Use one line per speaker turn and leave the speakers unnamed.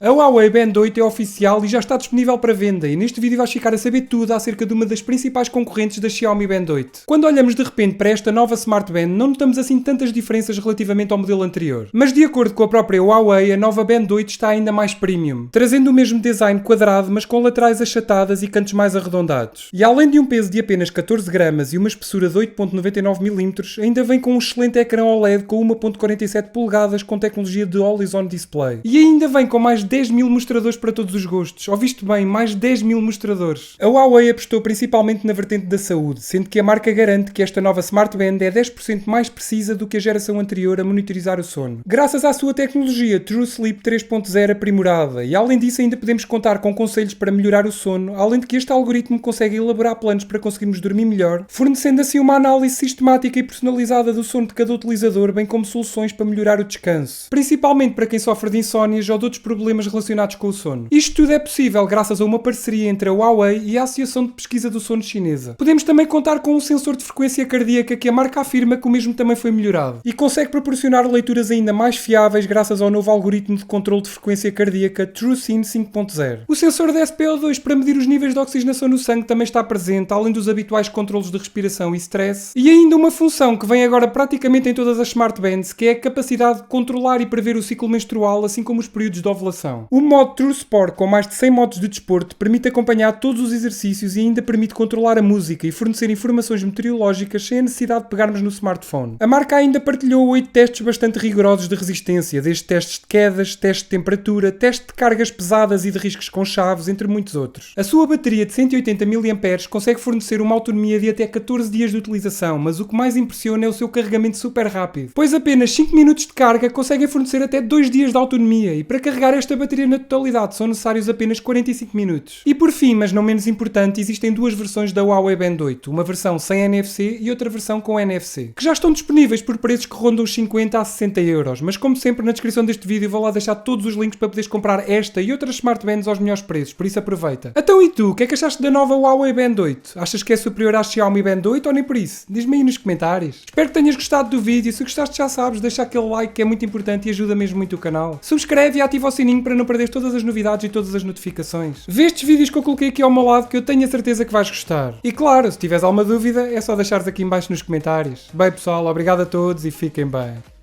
A Huawei Band 8 é oficial e já está disponível para venda, e neste vídeo vais ficar a saber tudo acerca de uma das principais concorrentes da Xiaomi Band 8. Quando olhamos de repente para esta nova Smart Band, não notamos assim tantas diferenças relativamente ao modelo anterior. Mas de acordo com a própria Huawei, a nova Band 8 está ainda mais premium, trazendo o mesmo design quadrado, mas com laterais achatadas e cantos mais arredondados. E além de um peso de apenas 14 gramas e uma espessura de 8.99mm, ainda vem com um excelente ecrã OLED com 1.47 polegadas com tecnologia de Always On Display. E ainda vem com mais 10 mil mostradores para todos os gostos. Ouviste bem, mais 10 mil mostradores. A Huawei apostou principalmente na vertente da saúde, sendo que a marca garante que esta nova Smart Band é 10% mais precisa do que a geração anterior a monitorizar o sono, graças à sua tecnologia True Sleep 3.0 aprimorada, e além disso ainda podemos contar com conselhos para melhorar o sono, além de que este algoritmo consegue elaborar planos para conseguirmos dormir melhor, fornecendo assim uma análise sistemática e personalizada do sono de cada utilizador, bem como soluções para melhorar o descanso, principalmente para quem sofre de insónias ou de outros problemas relacionados com o sono. Isto tudo é possível graças a uma parceria entre a Huawei e a Associação de Pesquisa do Sono Chinesa. Podemos também contar com um sensor de frequência cardíaca que a marca afirma que o mesmo também foi melhorado e consegue proporcionar leituras ainda mais fiáveis graças ao novo algoritmo de controle de frequência cardíaca TrueSyn 5.0. O sensor de SpO2 para medir os níveis de oxigenação no sangue também está presente, além dos habituais controlos de respiração e stress, e ainda uma função que vem agora praticamente em todas as Smart Bands, que é a capacidade de controlar e prever o ciclo menstrual, assim como os períodos de ovulação. O modo True Sport, com mais de 100 modos de desporto, permite acompanhar todos os exercícios e ainda permite controlar a música e fornecer informações meteorológicas sem a necessidade de pegarmos no smartphone. A marca ainda partilhou 8 testes bastante rigorosos de resistência, desde testes de quedas, teste de temperatura, teste de cargas pesadas e de riscos com chaves, entre muitos outros. A sua bateria de 180 mAh consegue fornecer uma autonomia de até 14 dias de utilização, mas o que mais impressiona é o seu carregamento super rápido, pois apenas 5 minutos de carga conseguem fornecer até 2 dias de autonomia, e para carregar esta bateria na totalidade são necessários apenas 45 minutos. E por fim, mas não menos importante, existem duas versões da Huawei Band 8, uma versão sem NFC e outra versão com NFC, que já estão disponíveis por preços que rondam os 50 a 60 euros, mas como sempre na descrição deste vídeo vou lá deixar todos os links para poderes comprar esta e outras Smart Bands aos melhores preços, por isso aproveita. Então e tu, o que é que achaste da nova Huawei Band 8? Achas que é superior à Xiaomi Band 8 ou nem por isso? Diz-me aí nos comentários. Espero que tenhas gostado do vídeo, se gostaste já sabes, deixa aquele like que é muito importante e ajuda mesmo muito o canal. Subscreve e ativa o sininho para não perderes todas as novidades e todas as notificações. Vê estes vídeos que eu coloquei aqui ao meu lado que eu tenho a certeza que vais gostar. E claro, se tiveres alguma dúvida é só deixares aqui em baixo nos comentários. Bem pessoal, obrigado a todos e fiquem bem.